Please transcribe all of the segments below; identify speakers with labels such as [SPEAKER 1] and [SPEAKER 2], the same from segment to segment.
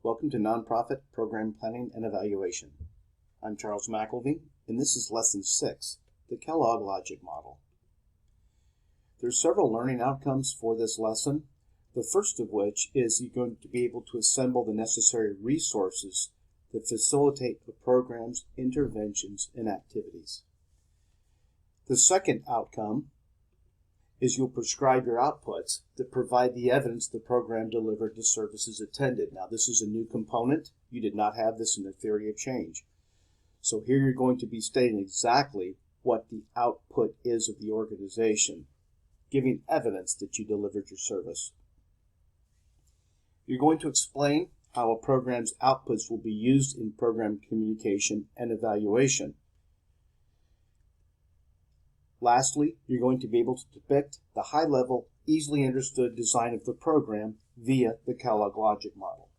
[SPEAKER 1] Welcome to Nonprofit Program Planning and Evaluation. I'm Charles McElvey, and this is Lesson 6, the Kellogg Logic Model. There's several learning outcomes for this lesson, the first of which is you're going to be able to assemble the necessary resources that facilitate the program's interventions and activities. The second outcome is you'll prescribe your outputs that provide the evidence the program delivered to services attended. Now, this is a new component. You did not have this in the theory of change. So here you're going to be stating exactly what the output is of the organization, giving evidence that you delivered your service. You're going to explain how a program's outputs will be used in program communication and evaluation. Lastly, you're going to be able to depict the high-level, easily understood design of the program via the Kellogg Logic Model.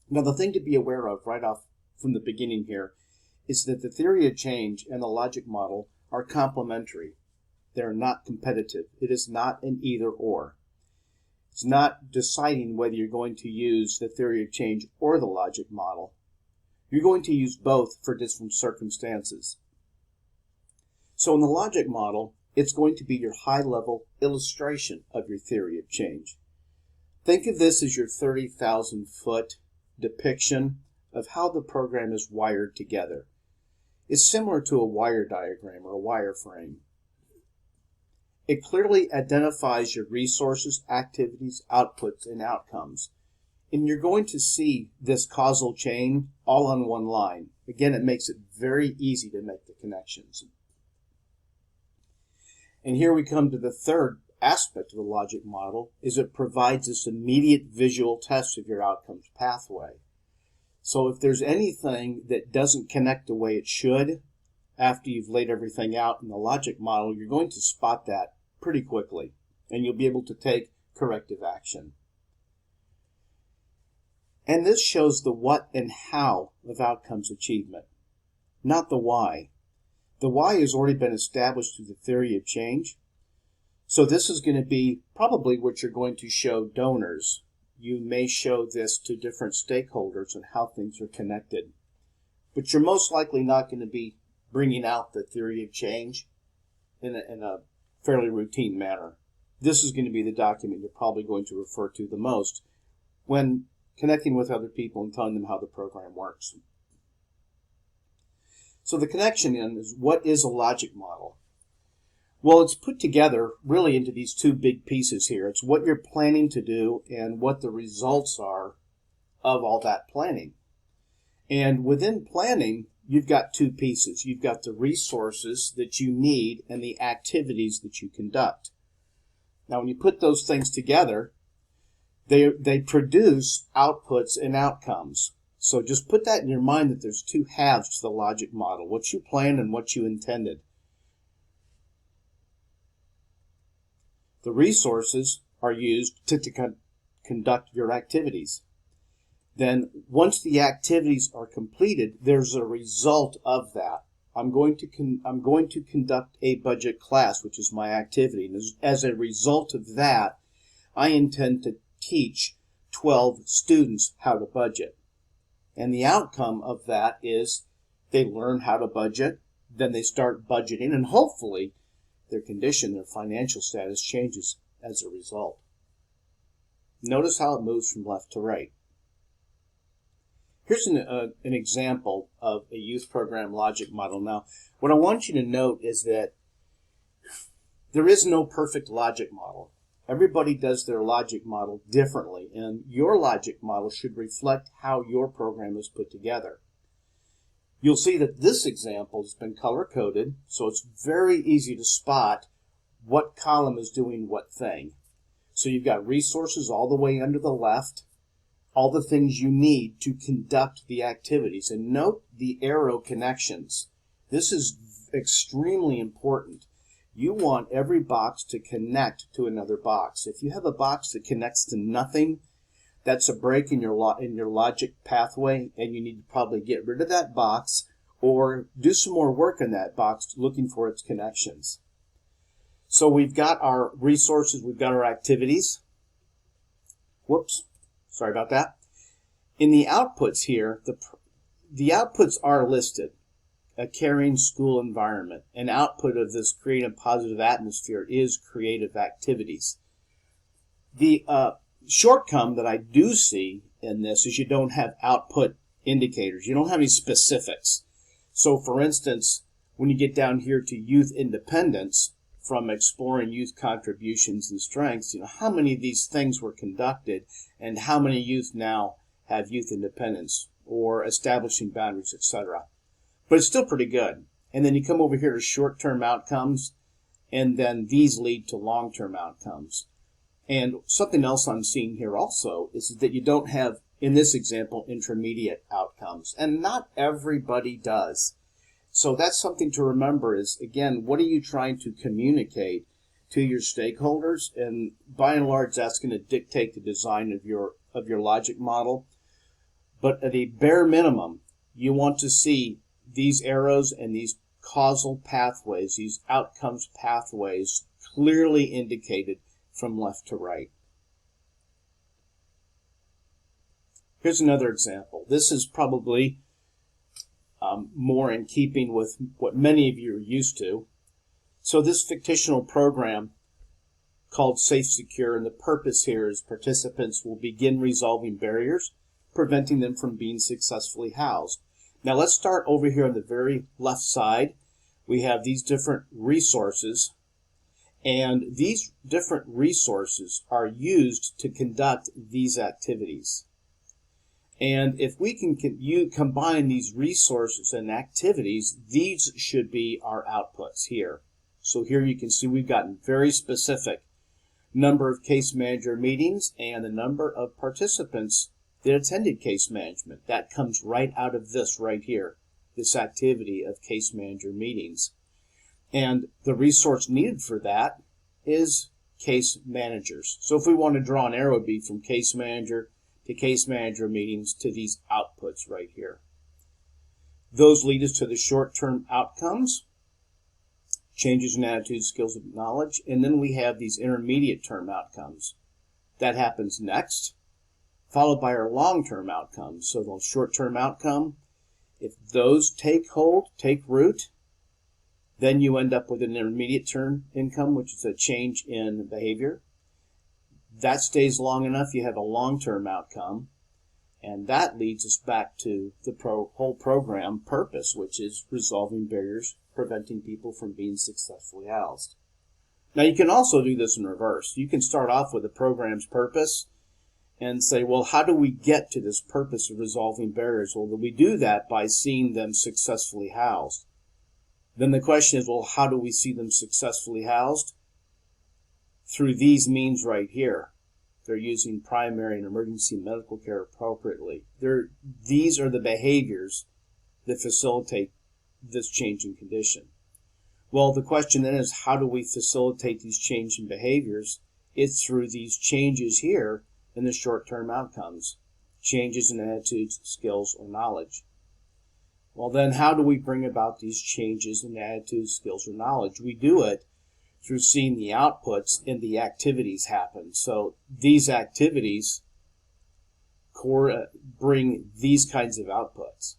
[SPEAKER 1] Now, the thing to be aware of right off from the beginning here is that the theory of change and the logic model are complementary. They're not competitive. It is not an either-or. It's not deciding whether you're going to use the theory of change or the logic model. You're going to use both for different circumstances. So in the logic model, it's going to be your high-level illustration of your theory of change. Think of this as your 30,000-foot depiction of how the program is wired together. It's similar to a wire diagram or a wireframe. It clearly identifies your resources, activities, outputs, and outcomes. And you're going to see this causal chain all on one line. Again, it makes it very easy to make the connections. And here we come to the third aspect of the logic model, is it provides this immediate visual test of your outcomes pathway. So if there's anything that doesn't connect the way it should after you've laid everything out in the logic model, you're going to spot that pretty quickly, and you'll be able to take corrective action. And this shows the what and how of outcomes achievement, not the why. The why has already been established through the theory of change. So this is going to be probably what you're going to show donors. You may show this to different stakeholders and how things are connected. But you're most likely not going to be bringing out the theory of change in a fairly routine manner. This is going to be the document you're probably going to refer to the most when connecting with other people and telling them how the program works. So the connection is, what is a logic model? Well, it's put together really into these two big pieces here. It's what you're planning to do and what the results are of all that planning. And within planning, you've got two pieces. You've got the resources that you need and the activities that you conduct. Now, when you put those things together, they produce outputs and outcomes. So just put that in your mind that there's two halves to the logic model, what you planned and what you intended. The resources are used to conduct your activities. Then once the activities are completed, there's a result of that. I'm going to conduct a budget class, which is my activity. And as a result of that, I intend to teach 12 students how to budget. And the outcome of that is they learn how to budget, then they start budgeting, and hopefully their condition, their financial status changes as a result. Notice how it moves from left to right. Here's an example of a youth program logic model. Now, what I want you to note is that there is no perfect logic model. Everybody does their logic model differently, and your logic model should reflect how your program is put together. You'll see that this example has been color-coded, so it's very easy to spot what column is doing what thing. So you've got resources all the way under the left, all the things you need to conduct the activities. And note the arrow connections. This is extremely important. You want every box to connect to another box. If you have a box that connects to nothing, that's a break in your logic pathway, and you need to probably get rid of that box or do some more work in that box looking for its connections. So we've got our resources, we've got our activities. Whoops, sorry about that. In the outputs here, the outputs are listed. A caring school environment. An output of this creative positive atmosphere is creative activities. The shortcoming that I do see in this is you don't have output indicators. You don't have any specifics. So for instance, when you get down here to youth independence, from exploring youth contributions and strengths, how many of these things were conducted and how many youth now have youth independence or establishing boundaries, etc. But it's still pretty good. And then you come over here to short-term outcomes, and then these lead to long-term outcomes. And something else I'm seeing here also is that you don't have, in this example, intermediate outcomes. And not everybody does. So that's something to remember is, again, what are you trying to communicate to your stakeholders? And by and large, that's going to dictate the design of your logic model. But at a bare minimum, you want to see these arrows and these causal pathways, these outcomes pathways, clearly indicated from left to right. Here's another example. This is probably more in keeping with what many of you are used to. So this fictional program called Safe Secure, and the purpose here is participants will begin resolving barriers, preventing them from being successfully housed. Now let's start over here on the very left side. We have these different resources, and these different resources are used to conduct these activities. And if we can combine these resources and activities, these should be our outputs here. So here you can see we've gotten very specific number of case manager meetings and the number of participants that attended case management. That comes right out of this right here, this activity of case manager meetings. And the resource needed for that is case managers. So if we want to draw an arrow, it would be from case manager to case manager meetings to these outputs right here. Those lead us to the short-term outcomes, changes in attitudes, skills, and knowledge, and then we have these intermediate-term outcomes. That happens next, followed by our long-term outcomes. So the short-term outcome, if those take hold, take root, then you end up with an intermediate-term income, which is a change in behavior. That stays long enough, you have a long-term outcome, and that leads us back to the whole program purpose, which is resolving barriers, preventing people from being successfully housed. Now you can also do this in reverse. You can start off with the program's purpose and say, well, how do we get to this purpose of resolving barriers? Well, we do that by seeing them successfully housed. Then the question is, well, how do we see them successfully housed? Through these means right here. They're using primary and emergency medical care appropriately. These are the behaviors that facilitate this change in condition. Well, the question then is, how do we facilitate these change in behaviors? It's through these changes here in the short-term outcomes, changes in attitudes, skills, or knowledge. Well, then how do we bring about these changes in attitudes, skills, or knowledge? We do it through seeing the outputs and the activities happen. So these activities bring these kinds of outputs.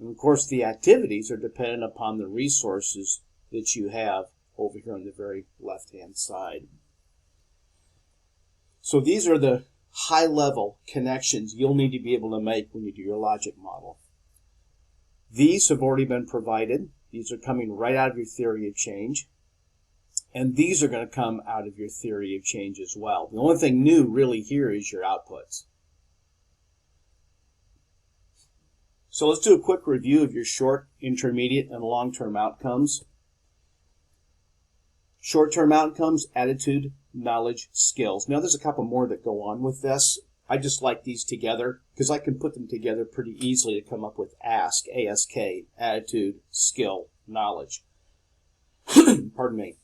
[SPEAKER 1] And of course, the activities are dependent upon the resources that you have over here on the very left-hand side. So these are the high-level connections you'll need to be able to make when you do your logic model. These have already been provided. These are coming right out of your theory of change. And these are going to come out of your theory of change as well. The only thing new really here is your outputs. So let's do a quick review of your short, intermediate, and long-term outcomes. Short-term outcomes, attitude, knowledge, skills. Now there's a couple more that go on with this. I just like these together because I can put them together pretty easily to come up with ASK, A-S-K, attitude, skill, knowledge. Pardon me.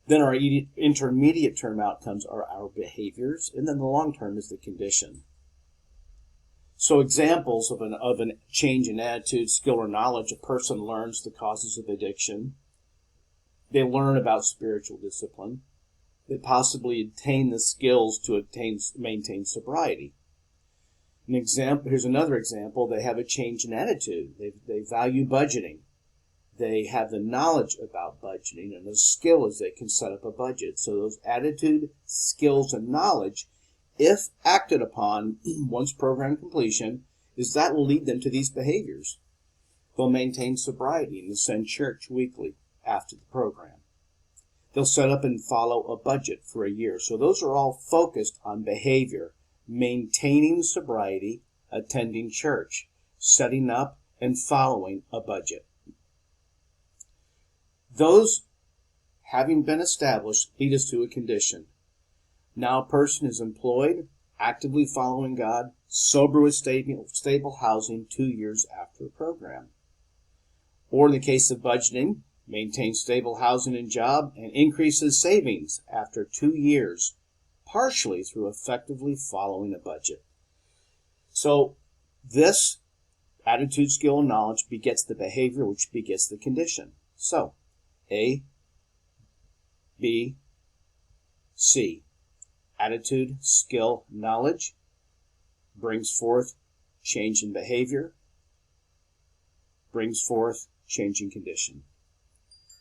[SPEAKER 1] Then our intermediate term outcomes are our behaviors, and then the long term is the condition. So examples of a change in attitude, skill, or knowledge: a person learns the causes of addiction. They learn about spiritual discipline. They possibly attain the skills to maintain sobriety. An example. Here's another example. They have a change in attitude. They value budgeting. They have the knowledge about budgeting and the skill as they can set up a budget. So those attitude, skills, and knowledge, if acted upon once program completion, that will lead them to these behaviors. They'll maintain sobriety and attend church weekly after the program. They'll set up and follow a budget for a year. So those are all focused on behavior, maintaining sobriety, attending church, setting up and following a budget. Those, having been established, lead us to a condition. Now a person is employed, actively following God, sober with stable housing 2 years after a program. Or in the case of budgeting, maintains stable housing and job and increases savings after 2 years, partially through effectively following a budget. So this attitude, skill, and knowledge begets the behavior, which begets the condition. So A, B, C. Attitude, skill, knowledge brings forth change in behavior, brings forth change in condition.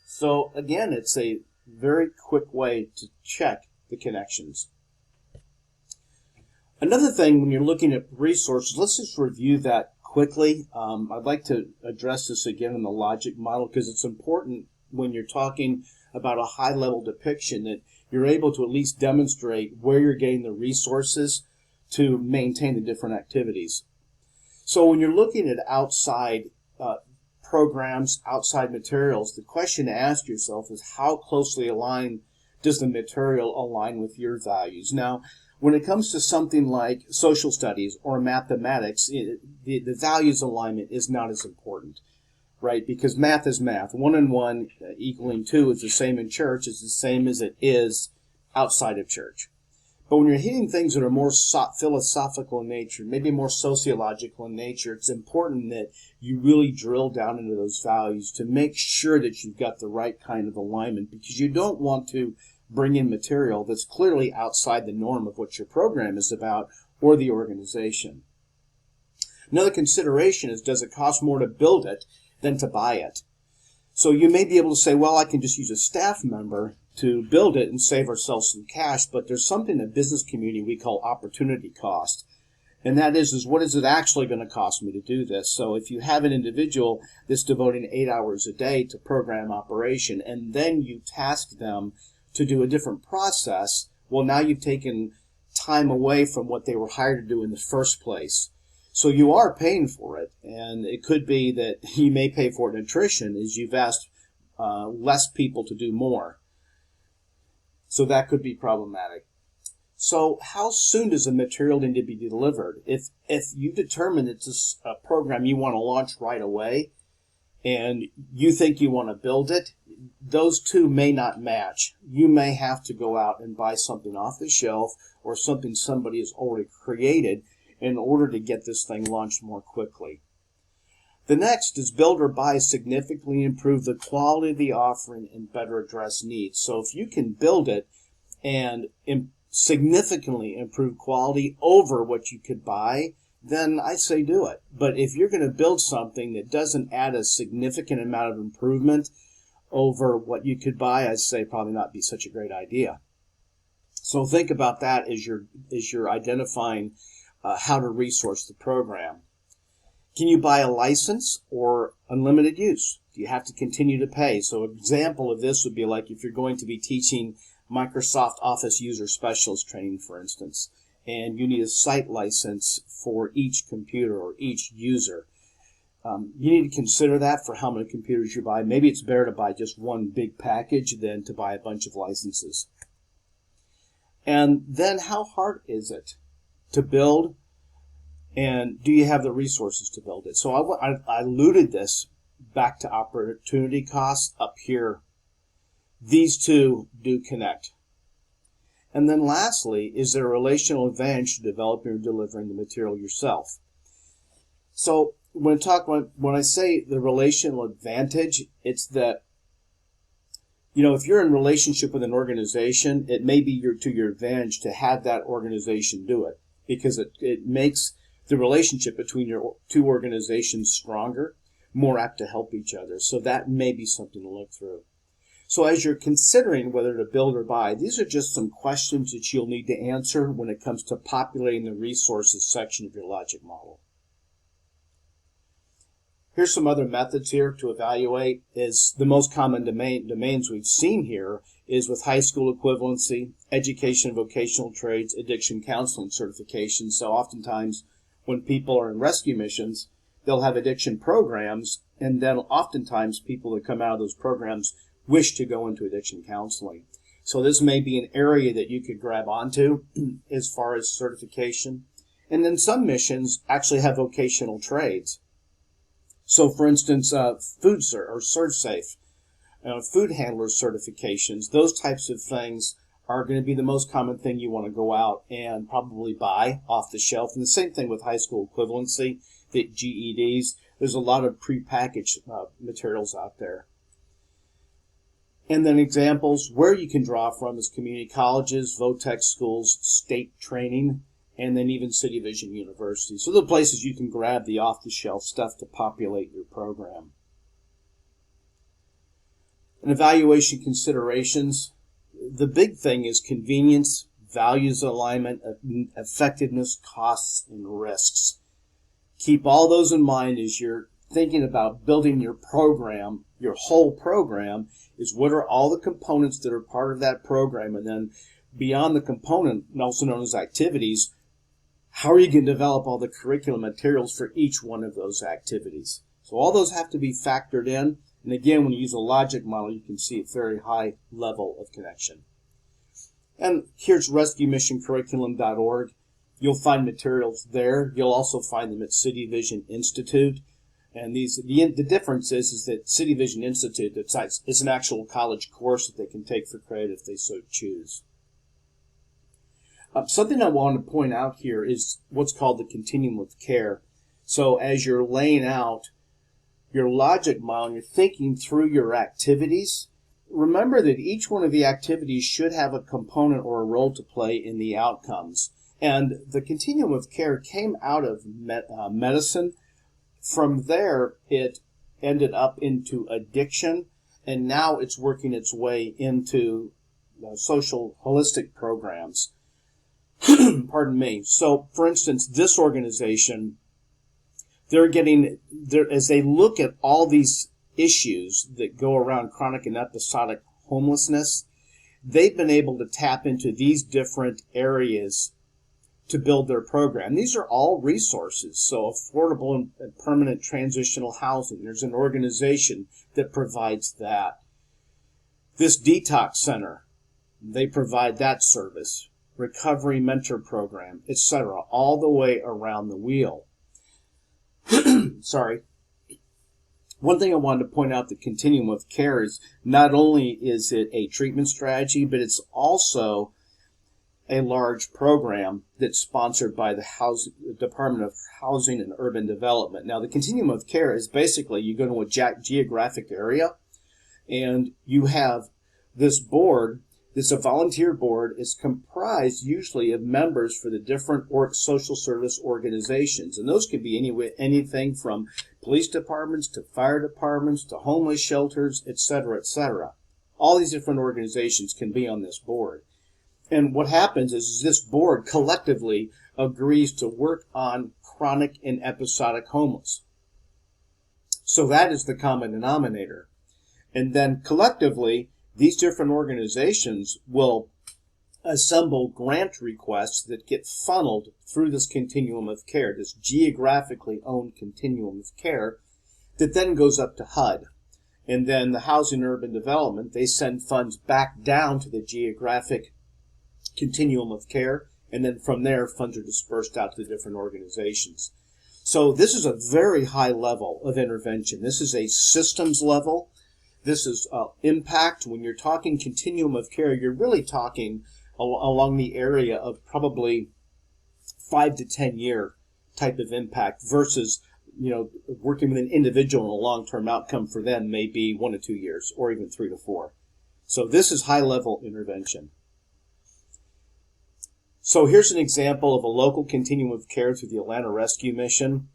[SPEAKER 1] So again, it's a very quick way to check the connections. Another thing when you're looking at resources, let's just review that quickly. I'd like to address this again in the logic model because it's important when you're talking about a high-level depiction that you're able to at least demonstrate where you're getting the resources to maintain the different activities. So when you're looking at outside programs, outside materials, the question to ask yourself is how closely aligned does the material align with your values? Now, when it comes to something like social studies or mathematics, the values alignment is not as important, right? Because math is math. 1 and 1 equaling 2 is the same in church, it's the same as it is outside of church. But when you're hitting things that are more philosophical in nature, maybe more sociological in nature, it's important that you really drill down into those values to make sure that you've got the right kind of alignment, because you don't want to bring in material that's clearly outside the norm of what your program is about or the organization. Another consideration is, does it cost more to build it than to buy it? So you may be able to say, well, I can just use a staff member to build it and save ourselves some cash, but there's something in the business community we call opportunity cost. And that is what is it actually going to cost me to do this? So if you have an individual that's devoting 8 hours a day to program operation, and then you task them to do a different process, well, now you've taken time away from what they were hired to do in the first place. So you are paying for it, and it could be that you may pay for it in attrition as you've asked less people to do more. So that could be problematic. So how soon does a material need to be delivered? If you determine it's a program you want to launch right away and you think you want to build it, those two may not match. You may have to go out and buy something off the shelf or something somebody has already created in order to get this thing launched more quickly. The next is build or buy significantly improve the quality of the offering and better address needs. So if you can build it and significantly improve quality over what you could buy, then I say do it. But if you're going to build something that doesn't add a significant amount of improvement over what you could buy, I'd say probably not be such a great idea. So think about that as you're identifying how to resource the program. Can you buy a license or unlimited use? Do you have to continue to pay? So an example of this would be like if you're going to be teaching Microsoft Office User Specialist training, for instance, and you need a site license for each computer or each user. You need to consider that for how many computers you buy. Maybe it's better to buy just one big package than to buy a bunch of licenses. And then how hard is it to build? And do you have the resources to build it? So I alluded this back to opportunity costs up here. These two do connect. And then lastly, is there a relational advantage to developing or delivering the material yourself? So when I say the relational advantage, it's that, if you're in relationship with an organization, it may be to your advantage to have that organization do it, because it makes the relationship between your two organizations stronger, more apt to help each other. So that may be something to look through. So as you're considering whether to build or buy, these are just some questions that you'll need to answer when it comes to populating the resources section of your logic model. Here's some other methods here to evaluate. Is the most common domains we've seen here is with high school equivalency, education and vocational trades, addiction counseling certifications. So oftentimes when people are in rescue missions, they'll have addiction programs, and then oftentimes people that come out of those programs wish to go into addiction counseling. So this may be an area that you could grab onto as far as certification. And then some missions actually have vocational trades. So for instance, food or ServSafe, food handler certifications, those types of things are going to be the most common thing you want to go out and probably buy off the shelf. And the same thing with high school equivalency, the GEDs. There's a lot of prepackaged materials out there. And then examples where you can draw from is community colleges, VOTEC schools, state training, and then even City Vision University. So the places you can grab the off-the-shelf stuff to populate your program. And evaluation considerations. The big thing is convenience, values alignment, effectiveness, costs, and risks. Keep all those in mind as you're thinking about building your program. Your whole program is what are all the components that are part of that program, and then beyond the component, also known as activities, how are you going to develop all the curriculum materials for each one of those activities? So all those have to be factored in. And again, when you use a logic model, you can see a very high level of connection. And here's rescuemissioncurriculum.org. You'll find materials there. You'll also find them at City Vision Institute. And the difference is that City Vision Institute, it's an actual college course that they can take for credit if they so choose. Something I want to point out here is what's called the Continuum of Care. So as you're laying out your logic model and you're thinking through your activities, remember that each one of the activities should have a component or a role to play in the outcomes. And the Continuum of Care came out of medicine. From there, it ended up into addiction, and now it's working its way into social holistic programs. Pardon me. So, for instance, this organization, as they look at all these issues that go around chronic and episodic homelessness, they've been able to tap into these different areas to build their program. These are all resources. So affordable and permanent transitional housing. There's an organization that provides that. This detox center, they provide that service. Recovery mentor program, etc., all the way around the wheel. Sorry. One thing I wanted to point out, the Continuum of Care, is not only is it a treatment strategy, but it's also a large program that's sponsored by the Department of Housing and Urban Development. Now, the Continuum of Care is basically you go to a geographic area, and you have this board. This a volunteer board is comprised usually of members for the different social service organizations. And those could be anything from police departments to fire departments to homeless shelters, etc., etc. All these different organizations can be on this board. And what happens is this board collectively agrees to work on chronic and episodic homeless. So that is the common denominator. And then collectively, these different organizations will assemble grant requests that get funneled through this Continuum of Care, this geographically owned Continuum of Care, that then goes up to HUD. And then the Housing and Urban Development, they send funds back down to the geographic Continuum of Care, and then from there, funds are dispersed out to the different organizations. So this is a very high level of intervention. This is a systems level. This is impact. When you're talking Continuum of Care, you're really talking along the area of probably 5 to 10 year type of impact versus, working with an individual and a long-term outcome for them may be 1 to 2 years or even 3 to 4. So this is high level intervention. So here's an example of a local continuum of care through the Atlanta Rescue Mission.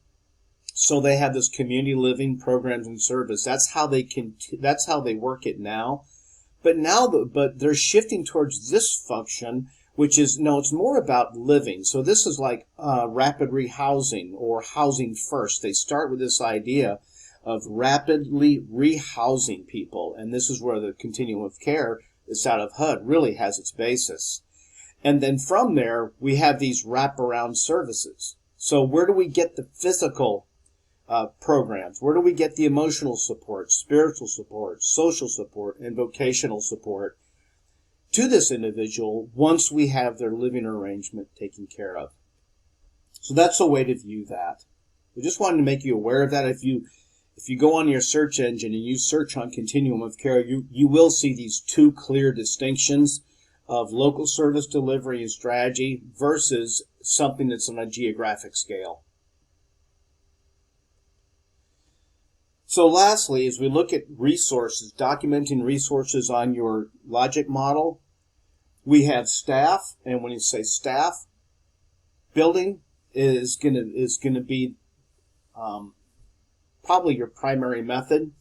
[SPEAKER 1] So they have this community living programs and service. That's how they work it now. But they're shifting towards this function, which is, no, it's more about living. So this is like rapid rehousing or housing first. They start with this idea of rapidly rehousing people. And this is where the continuum of care that's out of HUD really has its basis. And then from there, we have these wraparound services. So where do we get the physical programs? Where do we get the emotional support, spiritual support, social support, and vocational support to this individual once we have their living arrangement taken care of? So that's a way to view that. We just wanted to make you aware of that. If you go on your search engine and you search on continuum of care, you will see these two clear distinctions of local service delivery and strategy versus something that's on a geographic scale. So lastly, as we look at resources, documenting resources on your logic model, we have staff, and when you say staff, building is going to be probably your primary method,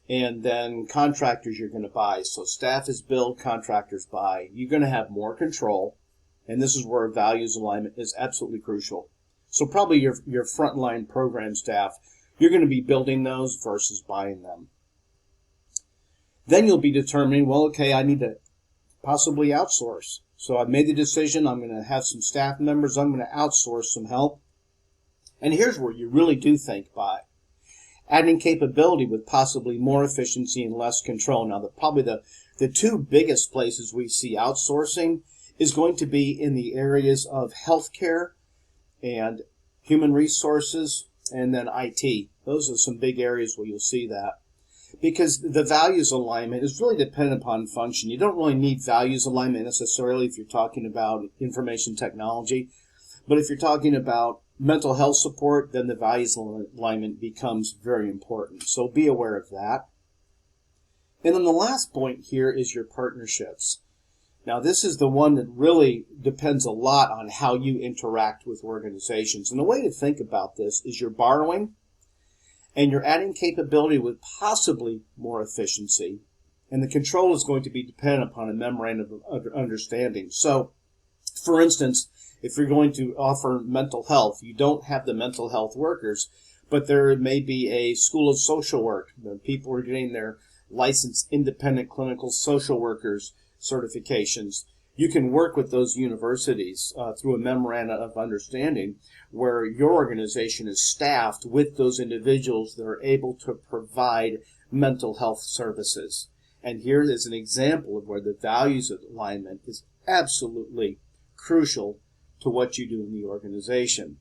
[SPEAKER 1] and then contractors you're going to buy. So staff is build, contractors buy. You're going to have more control, and this is where values alignment is absolutely crucial. So probably your frontline program staff, you're going to be building those versus buying them. Then you'll be determining, well, okay, I need to possibly outsource. So I've made the decision, I'm going to have some staff members, I'm going to outsource some help. And here's where you really do think buy. Adding capability with possibly more efficiency and less control. Now, probably the two biggest places we see outsourcing is going to be in the areas of healthcare and human resources, and then IT. Those are some big areas where you'll see that. Because the values alignment is really dependent upon function. You don't really need values alignment necessarily if you're talking about information technology. But if you're talking about mental health support, then the values alignment becomes very important. So be aware of that. And then the last point here is your partnerships. Now, this is the one that really depends a lot on how you interact with organizations. And the way to think about this is you're borrowing and you're adding capability with possibly more efficiency. And the control is going to be dependent upon a memorandum of understanding. So, for instance, if you're going to offer mental health, you don't have the mental health workers, but there may be a school of social work. People are getting their licensed independent clinical social workers certifications. You can work with those universities through a memorandum of understanding where your organization is staffed with those individuals that are able to provide mental health services. And here is an example of where the values of alignment is absolutely crucial to what you do in the organization.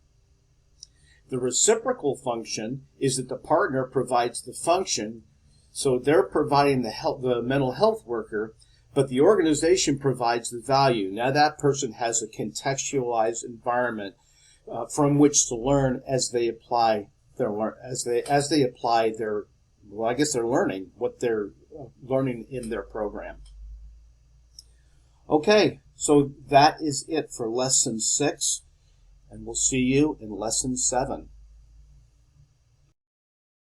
[SPEAKER 1] The reciprocal function is that the partner provides the function, so they're providing the mental health worker, but the organization provides the value. Now that person has a contextualized environment from which to learn as they apply their they're learning what they're learning in their program. Okay, so that is it for lesson 6, and we'll see you in lesson 7.